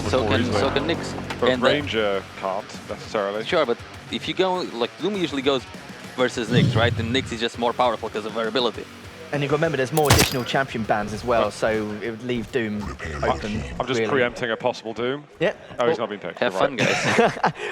so can Nyx. But and Ranger can't necessarily. Sure, but if you go, like Bloom usually goes versus Nyx, right? And Nyx is just more powerful because of variability. And you've got to remember there's more additional champion bans as well, so it would leave Doom open. I'm just preempting a possible Doom. Yeah. Oh, he's not being picked. Have fun, guys.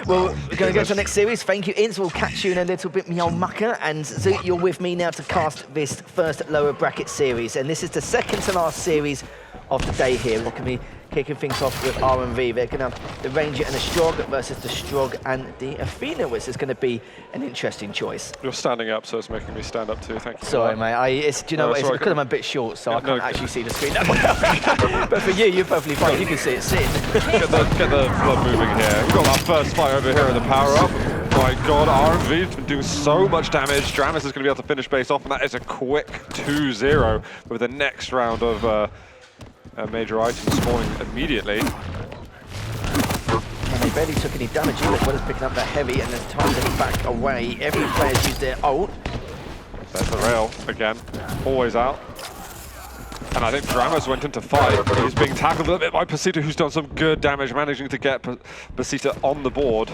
Well, we're going to go to the next series. Thank you, Ince. We'll catch you in a little bit, me old mucker. And Zoot, you're with me now to cast this first lower bracket series. And this is the second to last series of the day here. We're going to be kicking things off with R&V. They're going to have the Ranger and the Strog versus the Strog and the Athena, which is going to be an interesting choice. You're standing up, so it's making me stand up too. Thank you. Sorry, mate. Do you know what? It's because I'm a bit short, so I can't actually see the screen that well. But for you, you're perfectly fine. You can see it sitting. Get the blood moving here. We've got our first fight over here in the power-up. My God, R&V's been doing so much damage. Dramus is going to be able to finish base off, and that is a quick 2-0 with the next round of major items spawning immediately. And they barely took any damage either, as well as picking up that heavy, and there's time to back away. Every player's used their ult. There's the rail again, always out. And I think Dramus went into fight. He's being tackled a little bit by BASITA, who's done some good damage, managing to get BASITA on the board.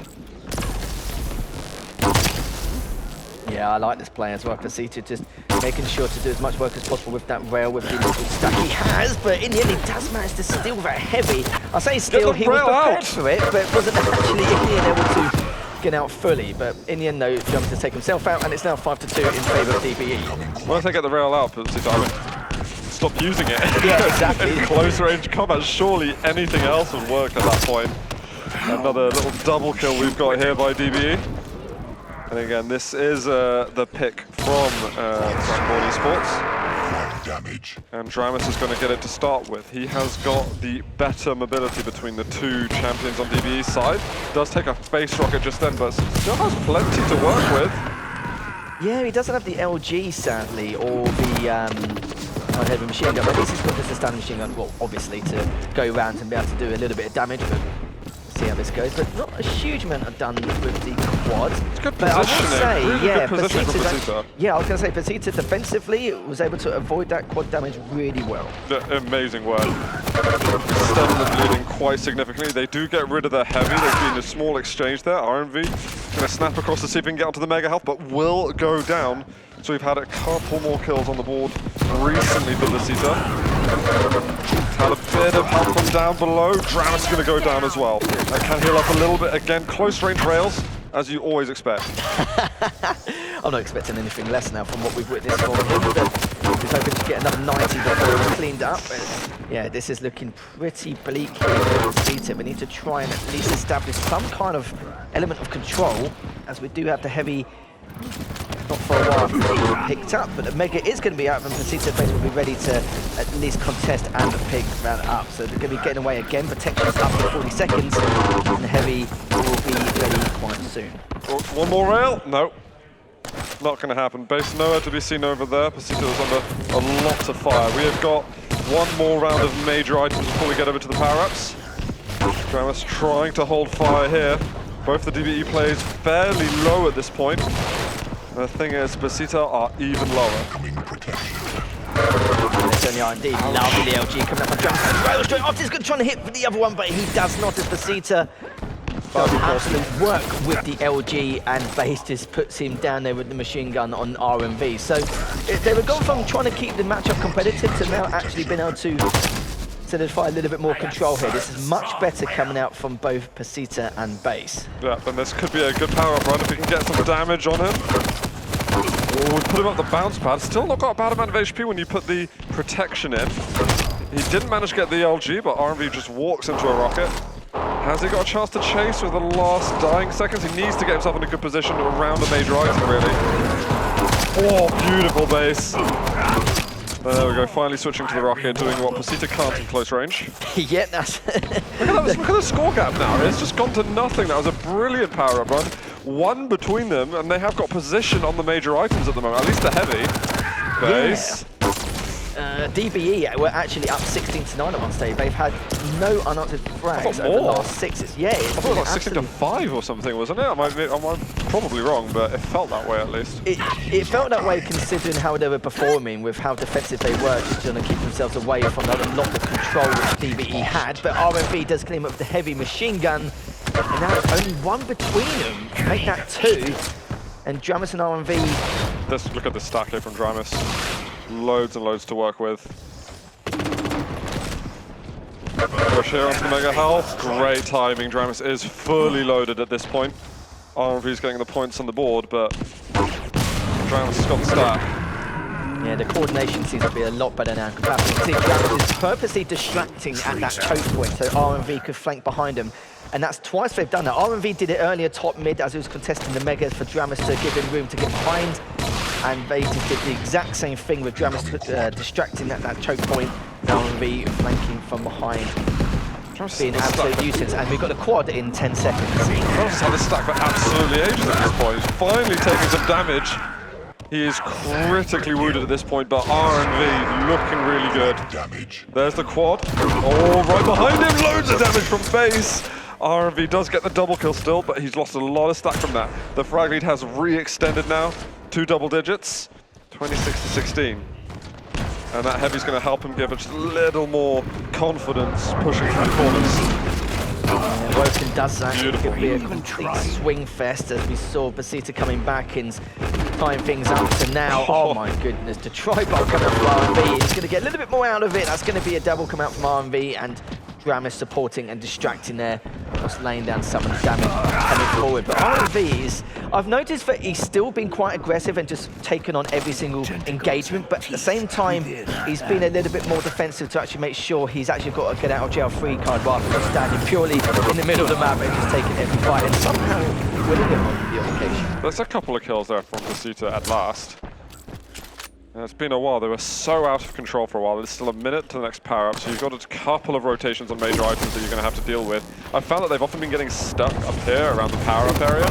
Yeah, I like this play as well. BASITA just making sure to do as much work as possible with that rail, with the little stack he has, but in the end he does manage to steal that heavy. I say steal, he was prepared for it, but wasn't actually able to get out fully. But in the end though, jumps to take himself out, and it's now 5-2 in favour of DBE. Once they get the rail out, BASITA, stop using it. Yeah, exactly. In close range combat, surely anything else would work at that point. Another little double kill we've got here by DBE. And again, this is the pick from Board Esports. Damage. And Dramus is going to get it to start with. He has got the better mobility between the two champions on DBE's side. Does take a base rocket just then, but still has plenty to work with. Yeah, he doesn't have the LG, sadly, or the heavy machine gun, but at least he's got just a standard machine gun, well, obviously, to go around and be able to do a little bit of damage. But see how this goes, but not a huge amount of done with the quad. It's good but positioning. I will say, really yeah, good positioning from BASITA. Yeah, I was going to say, BASITA defensively was able to avoid that quad damage really well. Amazing work. Stunning the bleeding quite significantly. They do get rid of their heavy. There's been a small exchange there. R&V going to snap across to see if he can get onto the mega health, but will go down. So we've had a couple more kills on the board recently for BASITA. Had a bit of help from down below. Dramus is going to go down as well. And can heal up a little bit again. Close range rails, as you always expect. I'm not expecting anything less now from what we've witnessed from him. He's hoping to get another 90 before it's cleaned up. But yeah, this is looking pretty bleak here for BASITA. We need to try and at least establish some kind of element of control, as we do have the heavy. Not for a while picked up, but the Mega is going to be out, and BASITA base will be ready to at least contest and pick that up. So they're going to be getting away again. Protection's up for 40 seconds, and the Heavy will be ready quite soon. One more rail? No. Not going to happen. Base nowhere to be seen over there. BASITA was under a lot of fire. We have got one more round of major items before we get over to the power-ups. Dramus trying to hold fire here. Both the DBE players fairly low at this point. The thing is, BASITA are even lower. It's only R&D. Lovely LG coming up on Dramus. Rail straight off. He's going to try to hit for the other one, but he does not, as BASITA does absolute work with the LG, and Base just puts him down there with the machine gun on R&V. So they were going from trying to keep the matchup competitive to now actually being able to solidify a little bit more control here. This is much better coming out from both BASITA and Base. Yeah, and this could be a good power-up run if we can get some damage on him. Oh, we put him up the bounce pad. Still not got a bad amount of HP when you put the protection in. He didn't manage to get the LG, but R&V just walks into a rocket. Has he got a chance to chase with the last dying seconds? He needs to get himself in a good position around a major item, really. Oh, beautiful base. There we go, finally switching to the rocket, doing what BASITA can't in close range. Yeah, that's... Look at the score gap now, it's just gone to nothing. That was a brilliant power-up run. One between them, and they have got position on the major items at the moment, at least the heavy. Base. Yeah. DBE were actually up 16-9 at one stage. They've had no unanswered frags over the more. last 6. Yeah, I thought it was like 16-5 or something, wasn't it? I'm probably wrong, but it felt that way at least. It felt that way considering how they were performing, with how defensive they were, just trying to keep themselves away from a lot of control which DBE had. But RMV does claim up the heavy machine gun, and now it's only one between them. Make that 2. And Dramus and RMV. Look at the stack here from Dramus. Loads and loads to work with. Push here onto the Mega Health. Great timing. Dramus is fully loaded at this point. RMV's getting the points on the board, but Dramus has got the stack. Yeah, the coordination seems to be a lot better now. Dramus is purposely distracting at that choke point so RMV could flank behind him. And that's twice they've done that. RMV did it earlier top mid as he was contesting the Megas for Dramus to give him room to get behind. And they just did the exact same thing with Dramus distracting at that choke point. RMV flanking from behind. Being an absolute nuisance. And we've got the quad in 10 seconds. Dramus has had this stack for absolutely ages at this point. He's finally taking some damage. He is critically wounded at this point, but RMV looking really good. There's the quad. Oh, right behind him, loads of damage from base. RMV does get the double kill still, but he's lost a lot of stack from that. The frag lead has re-extended now, 2 double digits, 26-16. And that heavy's going to help him give it just a little more confidence pushing through the corners. Yeah, Woken does that. Beautiful. It could be a complete swing fest as we saw BASITA coming back and tying things up to now. Oh my goodness, the tri-bomb coming out from RMV. He's going to get a little bit more out of it. That's going to be a double come out from RMV, and Dramus supporting and distracting there, just laying down some damage coming forward. But RMV I've noticed that he's still been quite aggressive and just taken on every single engagement, but at the same time, he's been a little bit more defensive to actually make sure he's actually got a get out of jail free card rather than standing purely in the middle of the map and just taking every fight and somehow winning it on the occasion. There's a couple of kills there from BASITA at last. It's been a while. They were so out of control for a while. There's still a minute to the next power-up, so you've got a couple of rotations on major items that you're going to have to deal with. I've found that they've often been getting stuck up here around the power-up area.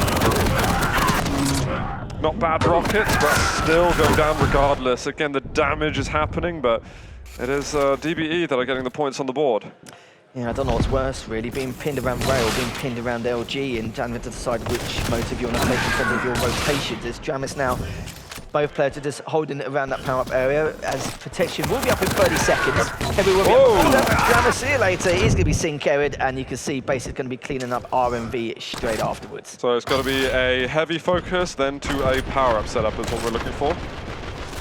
Not bad rockets, but still going down regardless. Again, the damage is happening, but it is DBE that are getting the points on the board. Yeah, I don't know what's worse, really, being pinned around rail, being pinned around LG, and having to decide which motive you want to take in terms of your rotations. There's Dramus now. Both players are just holding it around that power-up area, as protection will be up in 30 seconds. Heavy will be up. Dramus, see you later. He's going to be sync-carried, and you can see Base is going to be cleaning up RMV straight afterwards. So it's got to be a heavy focus, then to a power-up setup is what we're looking for.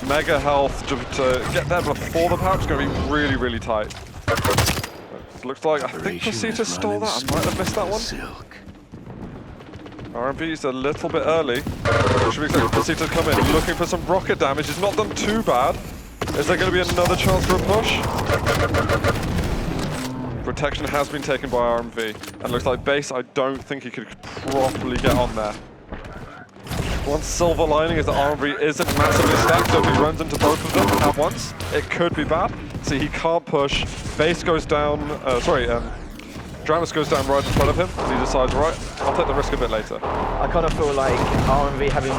Mega health to get there before the power-up is going to be really, really tight. It looks like, I think BASITA stole that. I might have missed that one. RMV's a little bit early. Should we expect BASITA to come in looking for some rocket damage? It's not done too bad. Is there going to be another chance for a push? Protection has been taken by RMV. And looks like Base, I don't think he could properly get on there. One silver lining is that RMV isn't massively stacked, so if he runs into both of them at once, it could be bad. See, he can't push. Base goes down, Dramus goes down right in front of him, and he decides, right, I'll take the risk a bit later. I kind of feel like RMV having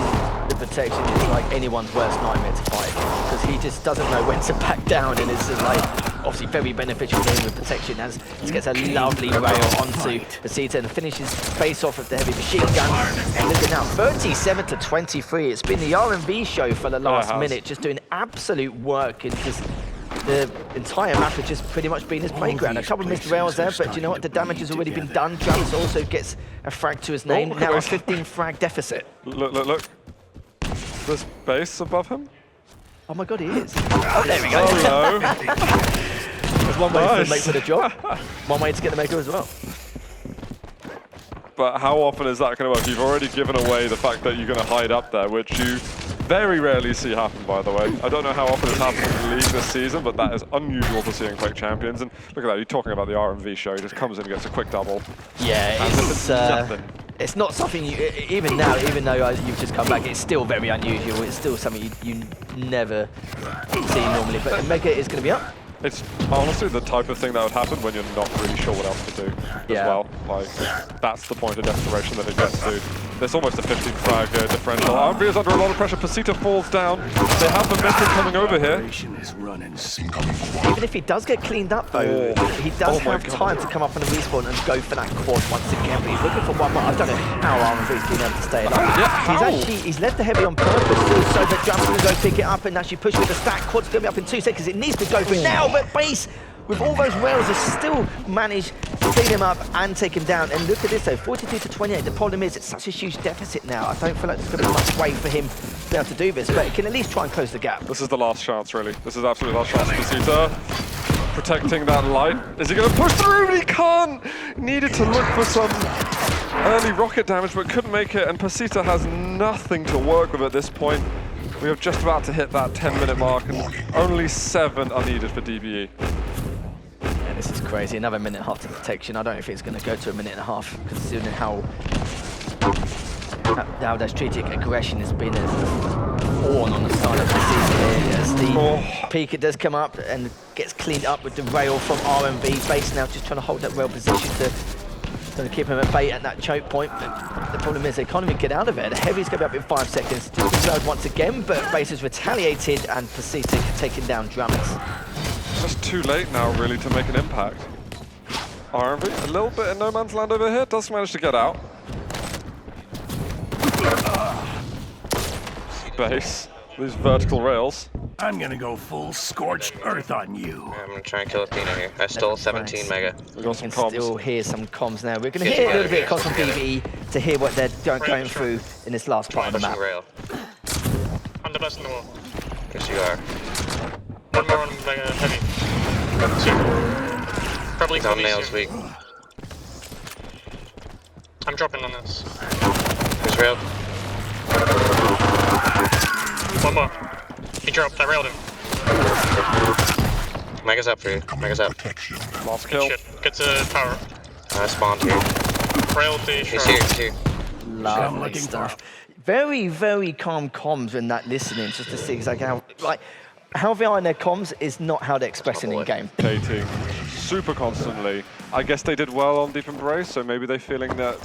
the protection is like anyone's worst nightmare to fight, because he just doesn't know when to back down, and it's like obviously very beneficial for him with protection as he gets a lovely rail onto BASITA and finishes face off with the heavy machine gun. And look at now, 37-23. It's been the RMV show for the last minute, just doing absolute work and just the entire map has just pretty much been his playground. A couple of missed rails there, but you know what? The damage has already been done. Dramus also gets a frag to his name. Now a 15 frag deficit. Look. There's Base above him? Oh my god, he is. Oh, there we go. Hello. There's one way to make for the job. One way to get the maker as well. But how often is that going to work? You've already given away the fact that you're going to hide up there, which you very rarely see happen, by the way. I don't know how often it's happened in the league this season, but that is unusual for seeing Quake champions. And look at that, you're talking about the RMV show. He just comes in and gets a quick double. Yeah, it's not something you, even now, even though you've just come back, it's still very unusual. It's still something you never see normally. But the Mega is going to be up. It's honestly the type of thing that would happen when you're not really sure what else to do as well. Like, that's the point of desperation that it gets to. There's almost a 15 frag differential. RMV is under a lot of pressure. BASITA falls down. They have the momentum coming over here. Even if he does get cleaned up though, he does have time to come up on the respawn and go for that quad once again. But he's looking for one more. I don't know how RMV's been able to stay alive. He's left the heavy on purpose too, so that Drums can go pick it up and actually push with the stack. Quad's going to be up in 2 seconds. It needs to go for it now, but Base, with all those rails, has still managed to clean him up and take him down. And look at this though, 42 to 28. The problem is it's such a huge deficit now. I don't feel like there's going to be much way for him to be able to do this, but he can at least try and close the gap. This is the last chance, really. This is absolutely the last chance for BASITA. Protecting that light. Is he going to push through? But he can't! Needed to look for some early rocket damage, but couldn't make it. And BASITA has nothing to work with at this point. We are just about to hit that 10-minute mark, and only 7 are needed for DBE. Yeah, this is crazy. Another minute and a half to protection. I don't know if it's going to go to a minute and a half, considering how that strategic aggression has been on the side of the season here. As the Pika does come up and gets cleaned up with the rail from RMV. Base now just trying to hold that rail position to keep him at bay at that choke point. But the problem is they can't even get out of it. The Heavy's going to be up in 5 seconds. Just reload once again, but Base has retaliated and BASITA taking down Drums. Just too late now, really, to make an impact. RMV, a little bit in no man's land over here, does manage to get out. Base, these vertical rails. I'm gonna go full scorched earth on you. I'm gonna try and kill Athena here. I stole 17 mega. We got some comms. Still hear some comms now. We're going to hear a little bit of comms from DBE to hear what they're going through in this last part of the map. Rail. I'm the best in the world. Yes, you are. One more on mega heavy. 2. Probably Thumbnail's weak. I'm dropping on this. Here's rail. One more. He dropped. I railed him. Mega's up for you. Mega's up. Last kill. Shit. Get to power. I spawned here. Railed the He's here, he's here. Lovely stuff. Very, very calm comms in that listening, just to see exactly how behind their comms is not how they're expressing in game. Dating super constantly. I guess they did well on Deep Embrace, so maybe they're feeling that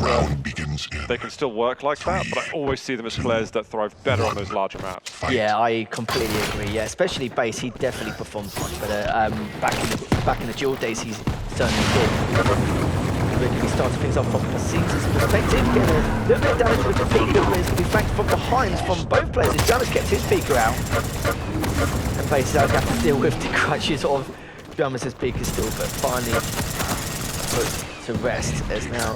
they can still work like that, but I always see them as players that thrive better on those larger maps. Yeah, I completely agree. Yeah, especially Base, he definitely performs much better. Back in the duel days, he's certainly did. Really starting things off from BASITA's perspective, getting a little bit of damage with the Pika, but it's going to be flanked from behind from both players. Drums kept his Pika out, and Base will have to deal with the crutches of Drums' Pika still, but finally put to rest as now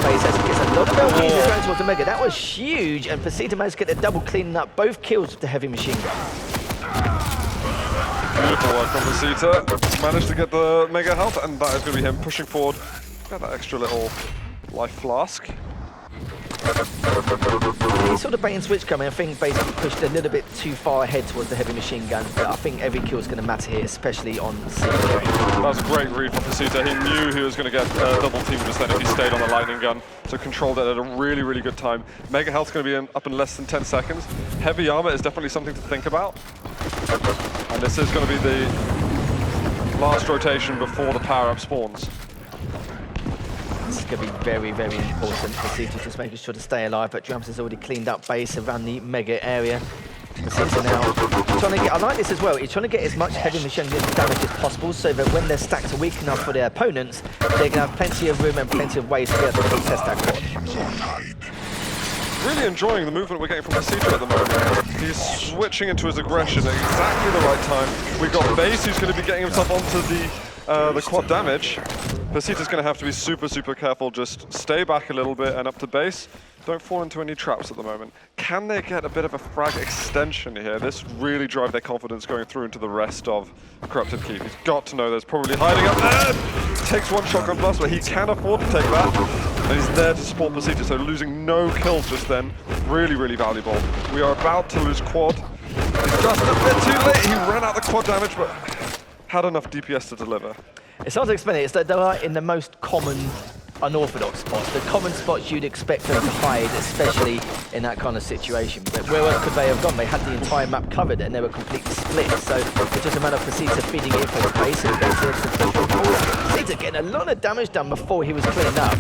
Base gets a lot of LGs going towards the Mega. That was huge, and BASITA managed to get the double cleaning up both kills with the heavy machine gun. Beautiful work from BASITA. Managed to get the Mega health, and that is going to be him pushing forward. Got that extra little life flask. He sort of bait and switch coming. I think basically pushed a little bit too far ahead towards the heavy machine gun, but I think every kill is going to matter here, especially on C. That was a great read from BASITA. He knew he was going to get double teamed just then if he stayed on the lightning gun, so controlled it at a really, really good time. Mega health's going to be up in less than 10 seconds. Heavy armor is definitely something to think about. And this is going to be the last rotation before the power-up spawns. This is going to be very, very important. BASITA just making sure to stay alive, but Drums has already cleaned up Base around the Mega area. BASITA now trying to get, I like this as well, he's trying to get as much heavy machine gun damage as possible so that when their stacks are weak enough for their opponents, they're going to have plenty of room and plenty of ways to be able to contest that quad. Really enjoying the movement we're getting from BASITA at the moment. He's switching into his aggression at exactly the right time. We've got Base who's going to be getting himself onto the quad damage. BASITA's going to have to be super, super careful. Just stay back a little bit and up to Base. Don't fall into any traps at the moment. Can they get a bit of a frag extension here? This really drive their confidence going through into the rest of Corrupted Keep. He's got to know there's probably hiding up there. Takes one shotgun blast, but he can afford to take that. And he's there to support BASITA, so losing no kills just then. Really, really valuable. We are about to lose quad. It's just a bit too late. He ran out the quad damage, but had enough DPS to deliver. It's hard to explain it. It's that they are in the most common unorthodox spots, the common spots you'd expect them to hide, especially in that kind of situation. But where else could they have gone? They had the entire map covered and they were completely split. So it's just a matter of BASITA feeding in for the Base and BASITA getting a lot of damage done before he was cleaned up.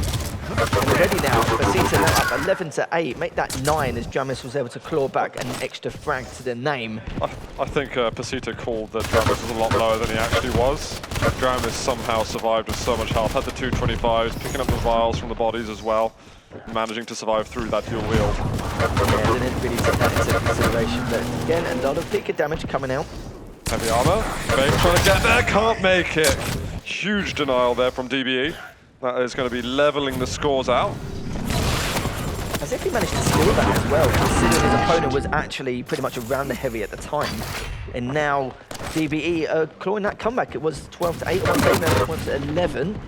And already now, BASITA now up 11 to 8, make that 9 as Dramus was able to claw back an extra frag to the name. I think BASITA called that Dramus was a lot lower than he actually was. Dramus somehow survived with so much health, had the 225s, picking up the vials from the bodies as well, managing to survive through that dual wield. Yeah, didn't really take that into consideration, but again, a lot of peak of damage coming out. Heavy armor, Babe trying to get there, can't make it. Huge denial there from DBE. That is going to be leveling the scores out. As if he managed to steal that as well, considering his opponent was actually pretty much around the heavy at the time. And now DBE clawing that comeback. It was 12 to 8 at one stage, now it's 12 to 11.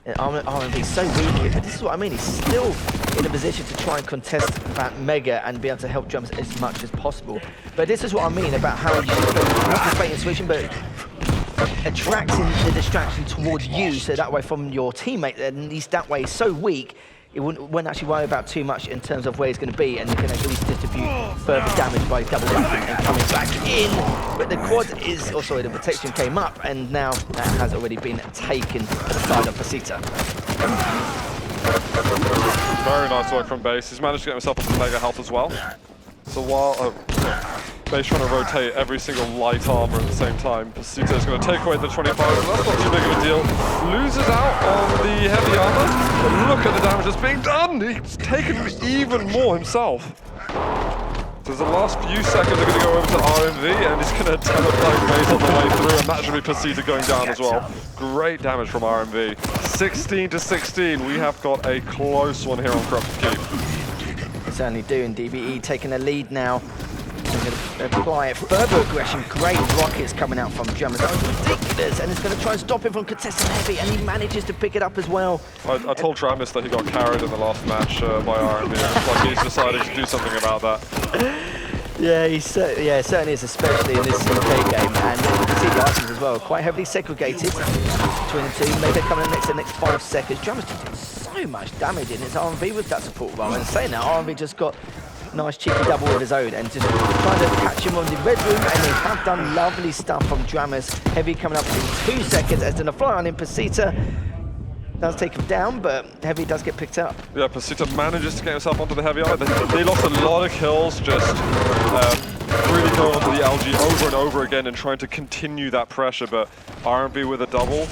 RMV so weak here, but this is what I mean, he's still in a position to try and contest that Mega and be able to help Drums as much as possible. But this is what I mean about how you should not just bait and switching, but attracting the distraction towards you, so that way from your teammate, at least that way, so weak, it wouldn't actually worry about too much in terms of where he's going to be, and you can at least distribute further damage by double jumping and coming back in. But the quad is, oh sorry, the protection came up, and now that has already been taken to the side of BASITA. Very nice work from Base. He's managed to get himself up to mega health as well. So while Base trying to rotate every single light armor at the same time, BASITA is going to take away the 25, but that's not too big of a deal. Loses out on the heavy armor, but look at the damage that's being done! He's taken even more himself. So the last few seconds are going to go over to RMV, and he's going to teleport Base on the way through, and that should be BASITA going down as well. Great damage from RMV. 16 to 16, we have got a close one here on Corrupted Keep. Certainly doing. DBE taking a lead now. Going to apply further aggression. Great rockets coming out from Drummers. That was ridiculous, and it's going to try and stop him from contesting heavy, and he manages to pick it up as well. I told Dramus that he got carried in the last match by RMV. It's like he's decided to do something about that. Yeah, he certainly is, especially in this UK game, and you can see the items as well, quite heavily segregated between the two. Mega coming in the next 5 seconds. Drummers did so much damage in his RMV with that support role, and saying that, RMV just got nice cheeky double of his own and just trying to catch him on the red room, and they have done lovely stuff from Dramus. Heavy coming up in 2 seconds as then a fly on in. BASITA does take him down, but Heavy does get picked up. Yeah, BASITA manages to get himself onto the Heavy armor. They lost a lot of kills just really going onto the LG over and over again and trying to continue that pressure, but RMV with a double,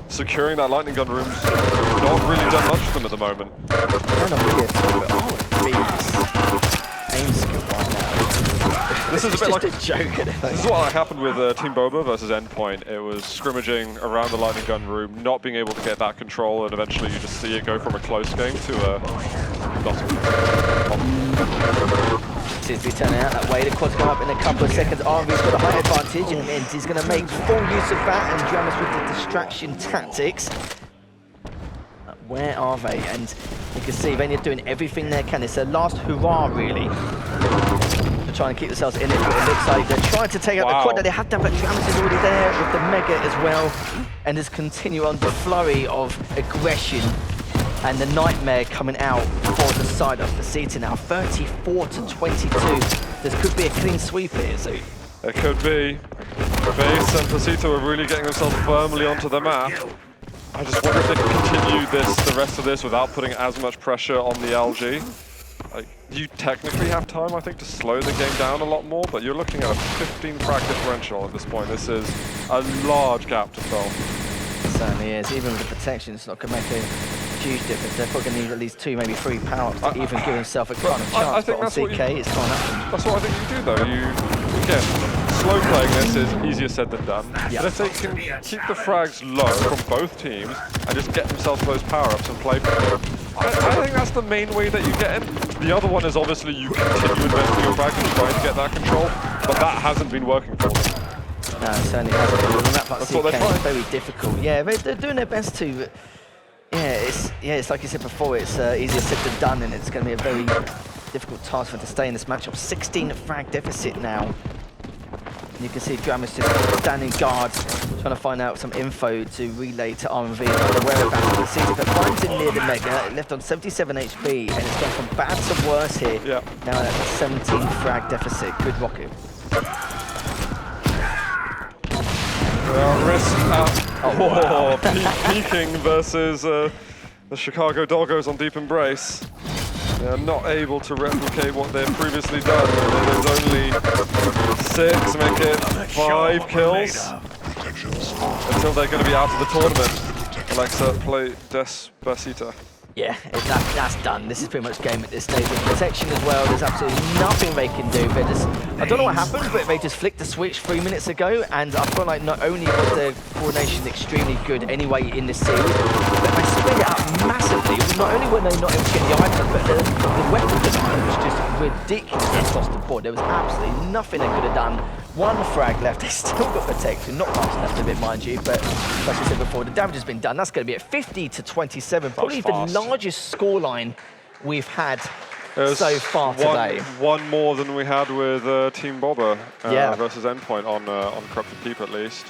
securing that lightning gun room's not really done much for them at the moment. Yeah, not really at all, but RMV's aim skill right now. This is a bit like a joke. This is what happened with Team Boba versus Endpoint. It was scrimmaging around the lightning gun room, not being able to get that control, and eventually you just see it go from a close game to a Seems to be turning out that way. The quad's going up in a couple of seconds. RMV's got a high advantage, and he's going to make full use of that, and Dramus with the distraction tactics. Where are they? And you can see Vania doing everything they can. It's their last hurrah, really, to try and keep themselves in it. But it looks like they're trying to take out the quad that they have done, but Dramus is already there with the Mega as well, and just continue on the flurry of aggression. And the Nightmare coming out for the side of BASITA now, 34 to 22. This could be a clean sweep here, so. It could be. Base and BASITA are really getting themselves firmly onto the map. I just wonder if they can continue the rest of this without putting as much pressure on the LG. Like, you technically have time, I think, to slow the game down a lot more, but you're looking at a 15 frag differential at this point. This is a large gap to fill. It certainly is. Even with the protection, it's not going to make a huge difference. They're probably going to need at least 2, maybe 3 power-ups to even give himself a kind of chance. I think but on CK, it's fine. That's what I think you do, though. Again, slow playing this is easier said than done. Yeah. But if they can keep the frags low from both teams and just get themselves those power-ups and play for them, I think that's the main way that you get in. The other one is obviously you continue investing your frags and trying to get that control, but that hasn't been working for them. No, it certainly hasn't been. On that part of That's CK, it's very difficult. Yeah, they're doing their best to, but it's like you said before, it's easier said than done, and it's going to be a very difficult task for them to stay in this matchup. 16 frag deficit now. And you can see Dramus just standing guard, trying to find out some info to relay to RMV about the whereabouts of BASITA, but finds him near the Mega, left on 77 HP, and it's gone from bad to worse here. Yeah. Now at a 17 frag deficit. Good rocket. Risk peeking versus the Chicago Doggos on Deep Embrace. They're not able to replicate what they've previously done. There's only 6, make it 5 kills until they're going to be out of the tournament. Alexa, play BASITA. Yeah, that's done. This is pretty much game at this stage. With protection as well, there's absolutely nothing they can do. They just, I don't know what happened, but they just flicked the switch 3 minutes ago, and I feel like not only was their coordination extremely good anyway in this series, but they spread it out massively. Not only were they not able to get the item, but the weapon design was just ridiculous across the board. There was absolutely nothing they could have done. 1 frag left, they still got protection, not much left of it, mind you, but like I said before, the damage has been done. That's going to be at 50-27, probably the largest scoreline we've had so far today. One more than we had with Team Bobber versus Endpoint on Corrupted Peep, at least.